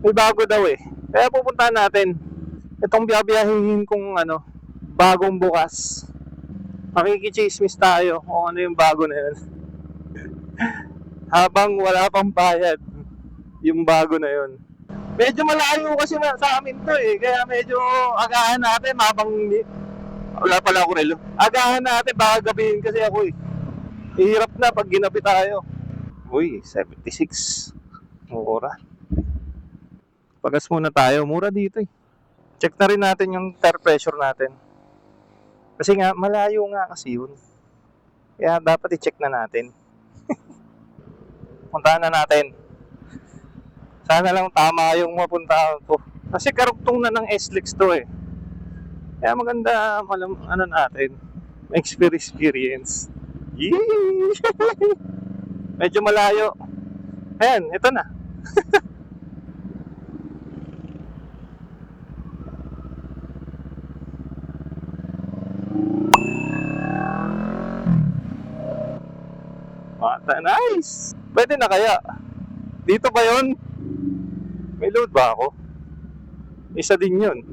May bago daw eh. Kaya pupuntahan natin. Itong biyabiyahin kong bagong bukas. Makikichismis tayo kung ano yung bago na yun. Habang wala pang bayad, yung bago na yun. Medyo malayo kasi sa amin to eh. Kaya medyo agahan natin habang wala pala ako relo. Agahan natin, baka gabihin kasi ako eh. Hirap na pag ginabi tayo. Uy, 76. Mura. Pagas muna tayo. Mura dito eh. Check na rin natin yung tire pressure natin. Kasi nga, malayo nga kasi yun. Kaya dapat i-check na natin. Puntahan na natin. Sana lang tama yung mapuntahan ko. Kasi karugtong na ng SLEX to eh. Kaya maganda natin. Experience. Yee! Medyo malayo. Ayan, ito na. Nice! Pwede na kaya? Dito ba yon? May load ba ako? Isa din yun.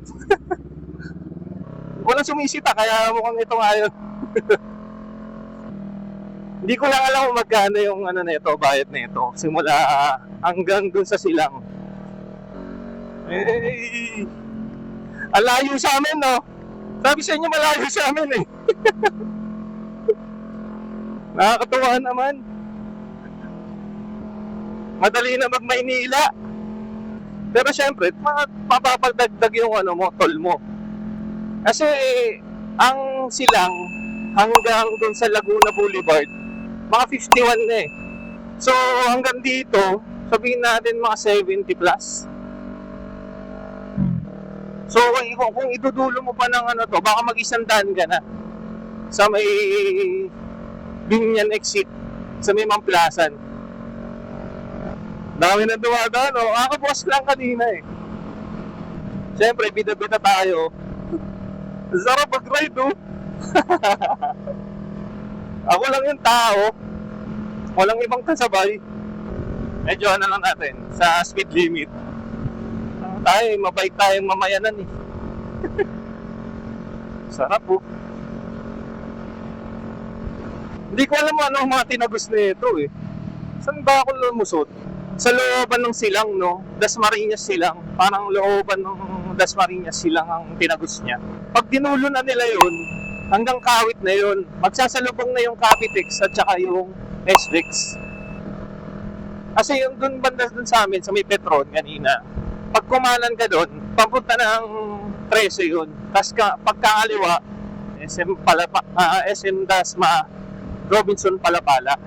Walang sumisita kaya mukhang ito nga yun. Hindi ko lang alam kung magkano yung nito, bayad nito. Simula hanggang dun sa silang. Hey! Ang layo sa amin, no? Sabi sa inyo malayo sa amin eh. Nakakatuwa naman. Madali na mag-Maynila. Pero syempre, mapapagdagdag yung tol mo. Kasi ang silang hanggang dun sa Laguna Boulevard, mga 51 na eh. So hanggang dito, sabihin natin mga 70 plus. So kung idudulo mo pa ng baka mag-100 ka na sa may Binyan exit, sa may Mamplasan. Dami na dumadaan, no? Kakabukas lang kanina eh. Siyempre, bida-bida tayo. Sarap mag-ride, no? Ako lang yung tao. Walang ibang kasabay. Medyo lang natin sa speed limit. Tayo, mabait tayong mamayanan eh. Sarap po. Hindi ko alam anong mga tinagos na ito eh. Saan ba ako lumusot? Sa looban ng silang, no? Dasmariñas silang. Parang looban ng Dasmariñas silang ang tinagos niya. Pag dinulo na nila yun, hanggang Kawit na yun, magsasalubong na yung Capitex at saka yung SLEX. Kasi yung dun banda dun sa amin, sa may Petron kanina, pag kumanan ka dun, papunta ng 13 yun. Tapos pagkakaliwa, SM Dasma, Robinson Palapala.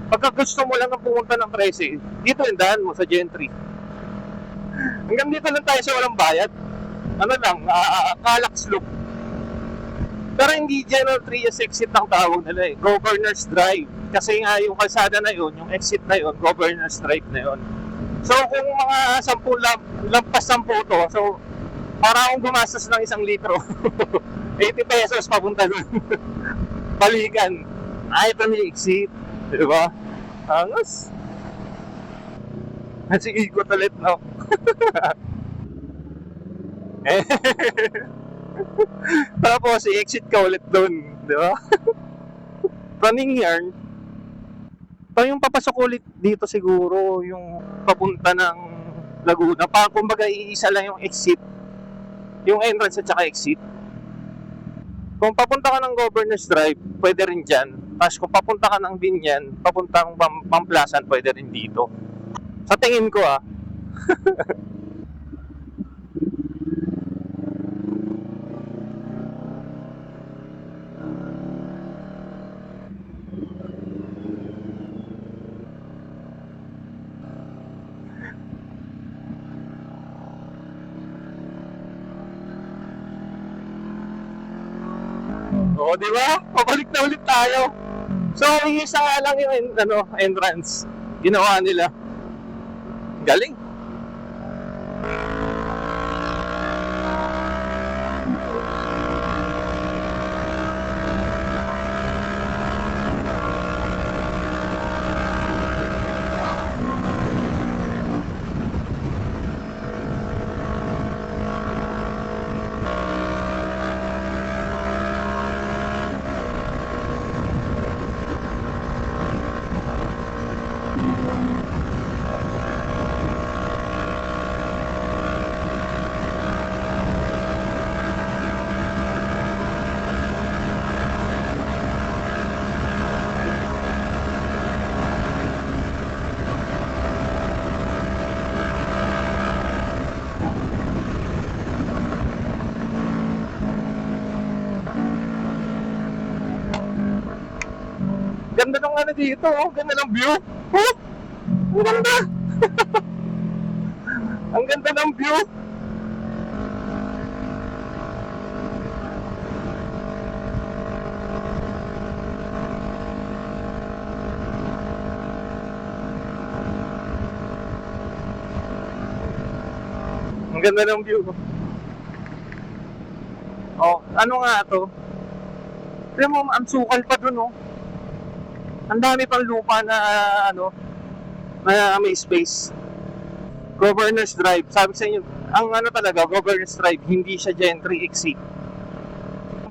Pagka gusto mo lang pumunta ng 13, dito yung daan mo sa Gentry. Hanggang dito lang tayo sa walang bayad. Calax Loop. Pero hindi General Trias exit ang tawag nila eh. Governor's Drive. Kasi nga yung kalsada na yun, yung exit na yun, Governor's Drive na yun. So kung mga 10 lampas 10 to, so para akong gumastos ng 1 litro. 80 pesos papunta doon. Balikan. Ito na yung exit. Diba? Angas. Sige, ikot ulit, no? Tapos, i-exit ka ulit doon. Diba? Running yarn. Yung papasok ulit dito siguro, yung papunta ng Laguna. Kumbaga, iisa lang yung exit. Yung entrance at saka exit. Kung papunta ka ng Governor's Drive, pwede rin dyan. Tapos kung papunta ka ng Binyan, papuntang Pamplasan, pwede rin dito. Sa tingin ko Oo, di ba? Pabalik na ulit tayo. So, isa nga lang yung entrance. Ginawa nila. Galing. Ganda ng ano dito, oh. Ganda ng view. Oh, ang ganda. Ang ganda ng view. Ang ganda ng view. Oh, ano nga to? Alam mo, ang sukal pa dun, oh. Ang dami pang lupa na, ano, na may space. Governor's Drive. Sabi sa inyo, ang ano talaga, Governor's Drive, hindi siya gentry exit.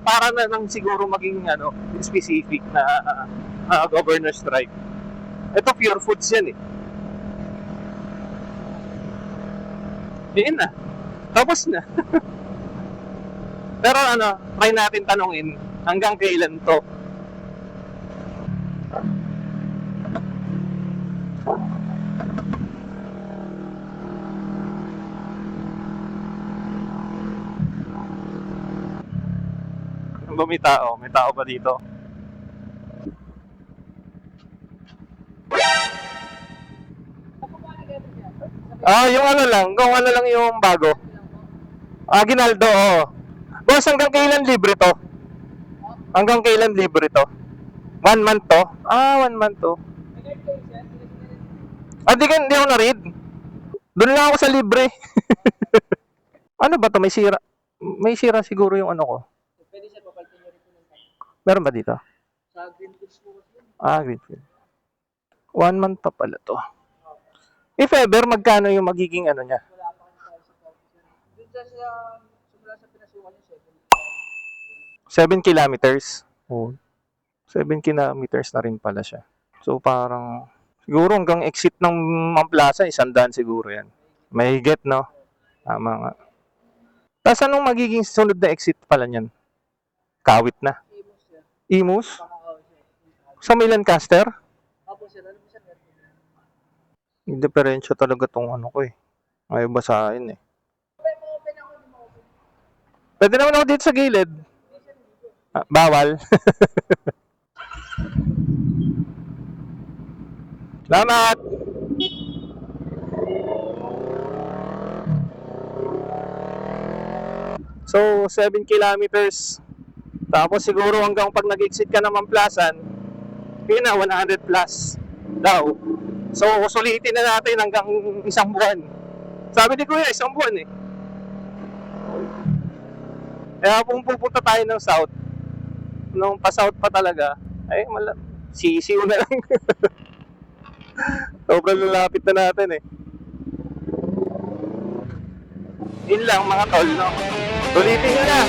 Para na lang siguro maging, ano, specific na Governor's Drive. Ito, Pure Foods yan, eh. Yan na. Tapos na. Pero ano, try natin tanungin hanggang kailan to. Ano ba may tao? May tao ba dito? Yung ano lang, kung ano lang yung bago. Ginaldo, oo. Boss, hanggang kailan libre to? Hanggang kailan libre to? 1 month to? 1 month to. Di ako na-read. Doon lang ako sa libre. Ano ba to? May sira. May sira siguro yung ano ko. Pwede siya, papalitan niyo rin po ng tank. Meron ba dito? Sa Greenfields po kasi. Greenfield. 1 month pa pala to. If ever, magkano yung magiging ano niya? Wala pa kami tayo sa office. Doon siya, simula sa pinasukan niya, 7 kilometers. Oh. 7 kilometers na rin pala siya. So parang, siguro hanggang exit ng Mamplaza, 100 siguro yan. May higit, no? Tama nga. Tapos anong magiging sunod na exit pala niyan? Kawit na. Imus siya. Imus? Pakakaw siya. Sa Milan Caster? Opo siya, alam mo siya. Diferensya talaga tong ano ko eh. Ayaw basahin eh. Open ako, di mo open. Pwede naman ako dito sa gilid. Bawal. Salamat! So, 7 kilometers. Tapos siguro hanggang pag nag-exit ka naman Plasan, yun na, 100 plus daw. So, sulitin na natin hanggang 1 buwan. Sabi ni Kuya, 1 buwan eh. Kaya kung pupunta tayo ng south, nung pa-south pa talaga, ay sisiw na lang. Sobrang lalapit na natin eh. Yun lang mga tol, no? Sulitin nyo na!